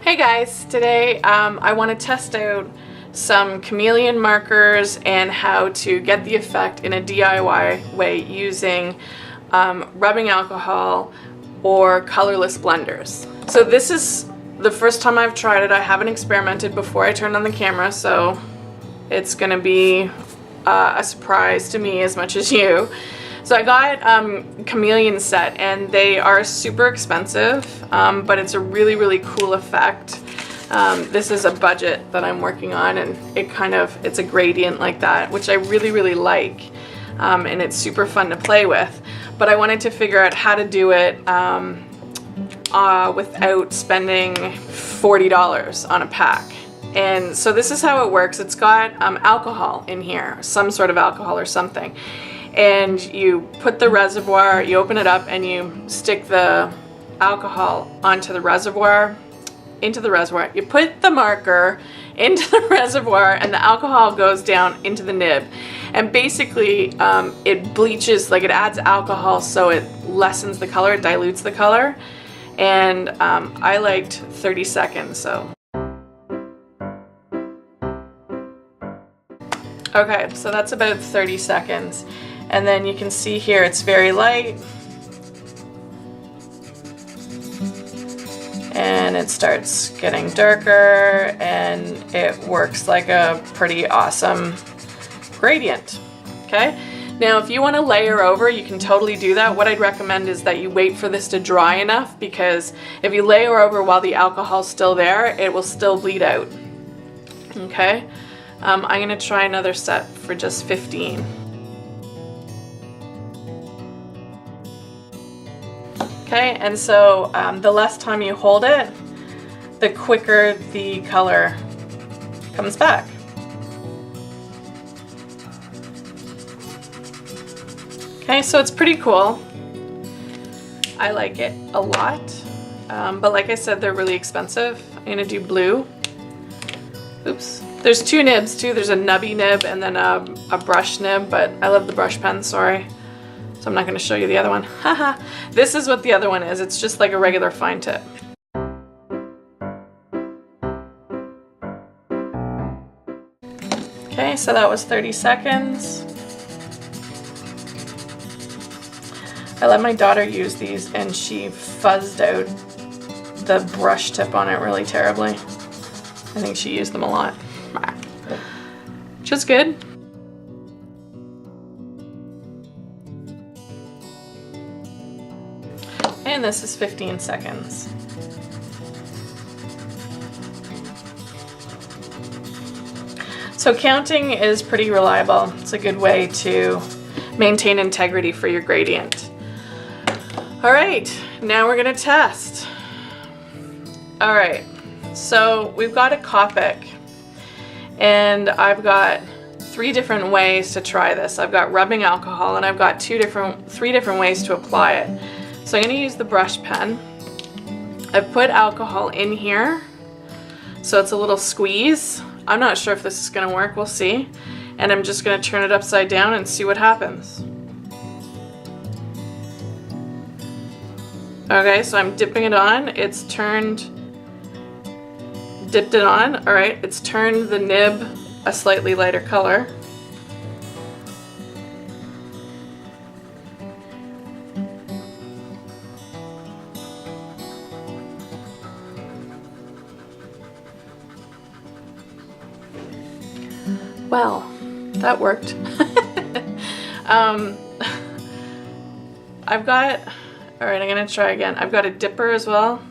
Hey guys, today I want to test out some chameleon markers and how to get the effect in a DIY way using rubbing alcohol or colorless blenders. So this is the first time I've tried it. I haven't experimented before I turned on the camera, so it's gonna be a surprise to me as much as you. So I got chameleon set, and they are super expensive, but it's a really cool effect. This is a budget that I'm working on, and it's a gradient like that, which I really like, and it's super fun to play with. But I wanted to figure out how to do it without spending $40 on a pack. And so this is how it works. It's got alcohol in here, some sort of alcohol or something. And you put the reservoir, you open it up, and you stick the alcohol onto the reservoir, into the reservoir. You put the marker into the reservoir, and the alcohol goes down into the nib. And basically, it bleaches, like it adds alcohol, so it lessens the color, it dilutes the color. And I liked 30 seconds, so. Okay, so that's about 30 seconds. And then you can see here it's very light. And it starts getting darker, and it works like a pretty awesome gradient. Okay? Now if you want to layer over, you can totally do that. What I'd recommend is that you wait for this to dry enough, because if you layer over while the alcohol's still there, it will still bleed out. Okay? I'm going to try another set for just 15. Okay, and so the less time you hold it, the quicker the color comes back. Okay, so it's pretty cool. I like it a lot, but like I said, they're really expensive. I'm gonna do blue. Oops. There's two nibs too. There's a nubby nib and then a brush nib, but I love the brush pen, sorry. So I'm not going to show you the other one. Haha. This is what the other one is. It's just like a regular fine tip. Okay, so that was 30 seconds. I let my daughter use these, and she fuzzed out the brush tip on it really terribly. I think she used them a lot. Which is good. And this is 15 seconds. So counting is pretty reliable. It's a good way to maintain integrity for your gradient. All right, now we're gonna test. All right, so we've got a Copic, and I've got 3 different ways to try this. I've got rubbing alcohol, and I've got 3 different ways to apply it. So I'm going to use the brush pen. I've put alcohol in here, so it's a little squeeze. I'm not sure if this is going to work, we'll see. And I'm just going to turn it upside down and see what happens. Okay, so I'm dipping it on. It's dipped it on. All right, it's turned the nib a slightly lighter color. Well, that worked. I've got, all right, I'm gonna try again. I've got a dipper as well.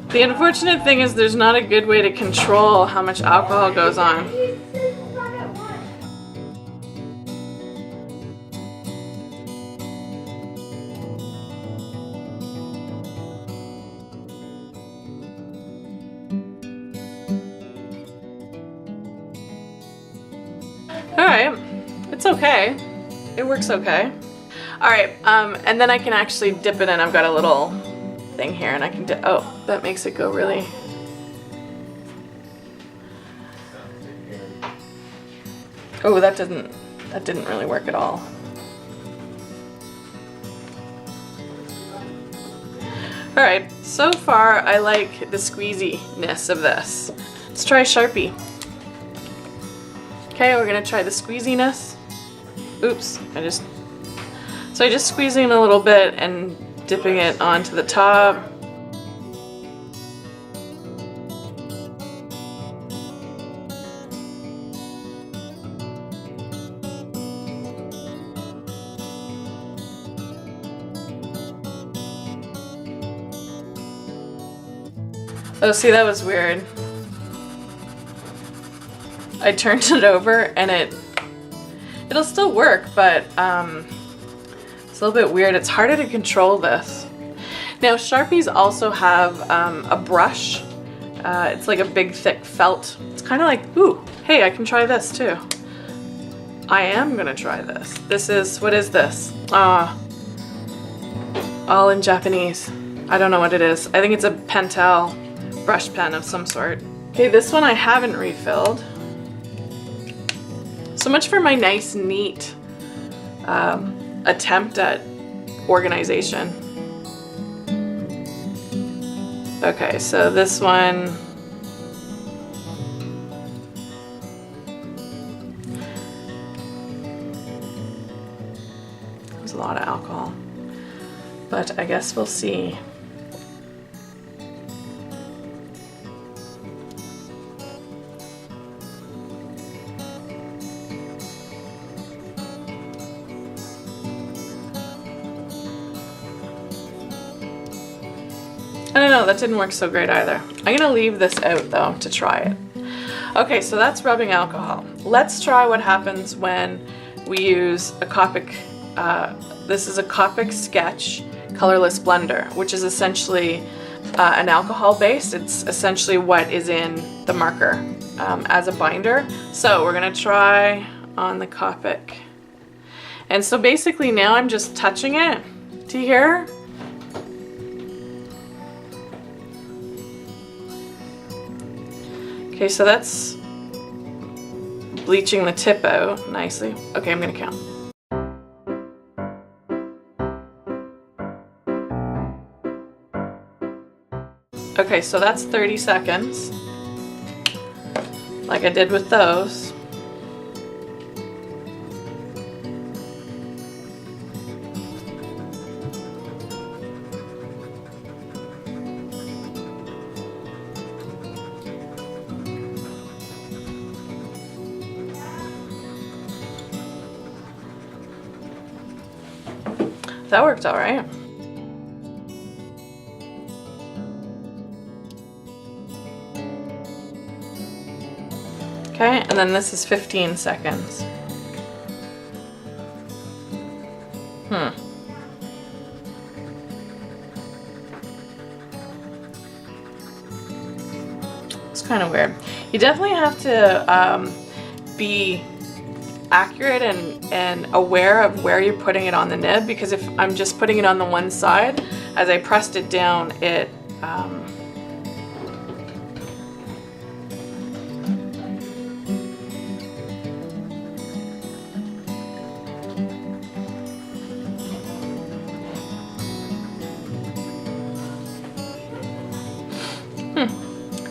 The unfortunate thing is there's not a good way to control how much alcohol goes on. Alright, it's okay. It works okay. Alright, and then I can actually dip it in. I've got a little thing here, and I can dip. Oh, that makes it go really. Oh, that didn't really work at all. Alright, so far I like the squeeziness of this. Let's try Sharpie. Okay, we're gonna try the squeeziness. Oops, I just squeezing a little bit and dipping it onto the top. Oh, see, that was weird. I turned it over and it'll still work, but it's a little bit weird. It's harder to control this. Now, Sharpies also have a brush. It's like a big, thick felt. It's kind of like, ooh, hey, I can try this too. I am gonna try this. What is this? All in Japanese. I don't know what it is. I think it's a Pentel brush pen of some sort. Okay, this one I haven't refilled. So much for my nice, neat attempt at organization. Okay, so this one, there's a lot of alcohol, but I guess we'll see. I don't know, that didn't work so great either. I'm gonna leave this out though to try it. Okay, so that's rubbing alcohol. Let's try what happens when we use a Copic, this is a Copic Sketch colorless blender, which is essentially an alcohol base. It's essentially what is in the marker as a binder. So we're gonna try on the Copic. And so basically now I'm just touching it. Do you hear? Okay, so that's bleaching the tip out nicely. Okay, I'm gonna count. Okay, so that's 30 seconds, like I did with those. That worked all right. Okay, and then this is 15 seconds. It's kind of weird. You definitely have to be accurate and aware of where you're putting it on the nib, because if I'm just putting it on the one side, as I pressed it down, it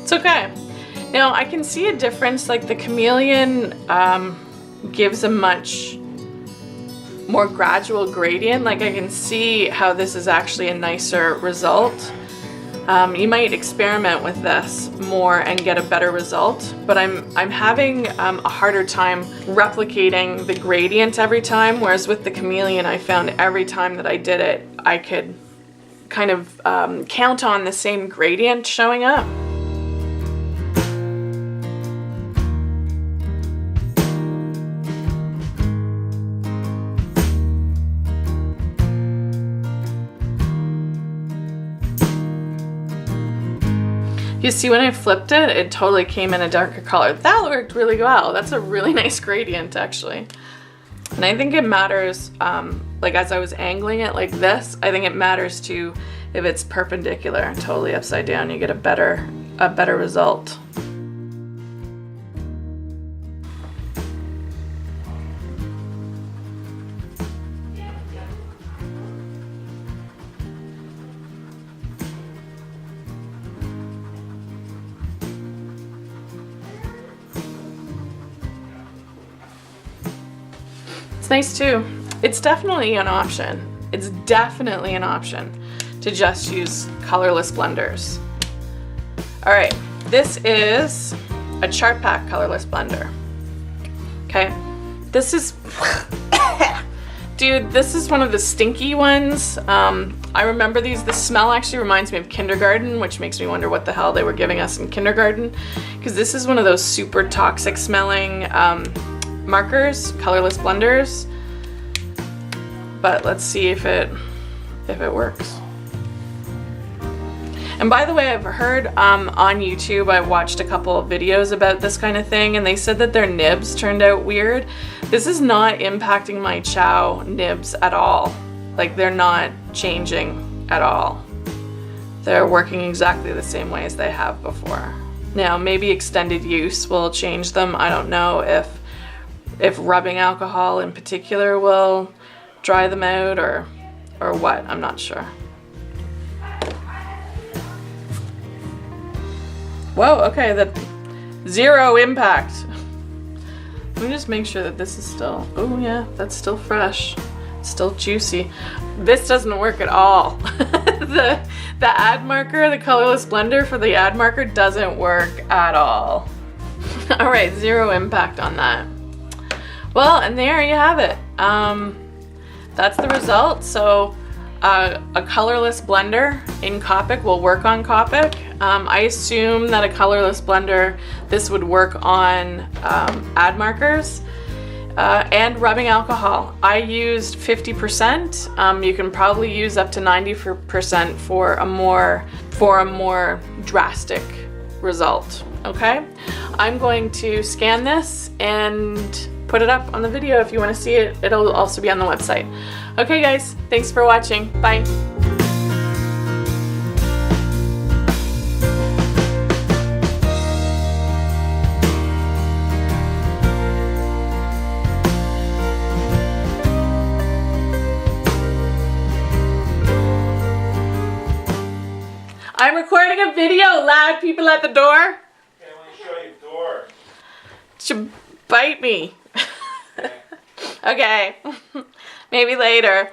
it's okay. Now I can see a difference, like the Chameleon gives a much more gradual gradient. Like I can see how this is actually a nicer result. You might experiment with this more and get a better result, but I'm having a harder time replicating the gradient every time, whereas with the Chameleon I found every time that I did it I could kind of count on the same gradient showing up. You see, when I flipped it, it totally came in a darker color. That worked really well. That's a really nice gradient, actually. And I think it matters, like as I was angling it like this, I think it matters too if it's perpendicular and totally upside down, you get a better result. It's nice too. It's definitely an option. It's definitely an option to just use colorless blenders. All right, this is a Chartpak colorless blender. Okay, this is, dude, this is one of the stinky ones. I remember these. The smell actually reminds me of kindergarten, which makes me wonder what the hell they were giving us in kindergarten, because this is one of those super toxic smelling markers, colorless blenders. But let's see if it works. And by the way, I've heard on YouTube, I watched a couple of videos about this kind of thing, and they said that their nibs turned out weird. This is not impacting my Chow nibs at all. Like, they're not changing at all. They're working exactly the same way as they have before. Now, maybe extended use will change them. I don't know if rubbing alcohol in particular will dry them out or what. I'm not sure. Whoa, okay, that zero impact. Let me just make sure that this is still, oh yeah, that's still fresh. It's still juicy. This doesn't work at all. The ad marker, the colorless blender for the ad marker doesn't work at all. All right, zero impact on that. Well, and there you have it. That's the result. So a colorless blender in Copic will work on Copic. I assume that a colorless blender, this would work on ad markers and rubbing alcohol. I used 50%. You can probably use up to 90% for a more drastic result. Okay, I'm going to scan this and put it up on the video. If you want to see it, it'll also be on the website. Okay guys, thanks for watching. Bye. I'm recording a video, loud people at the door. I want to show you the door. Should bite me. Okay, maybe later.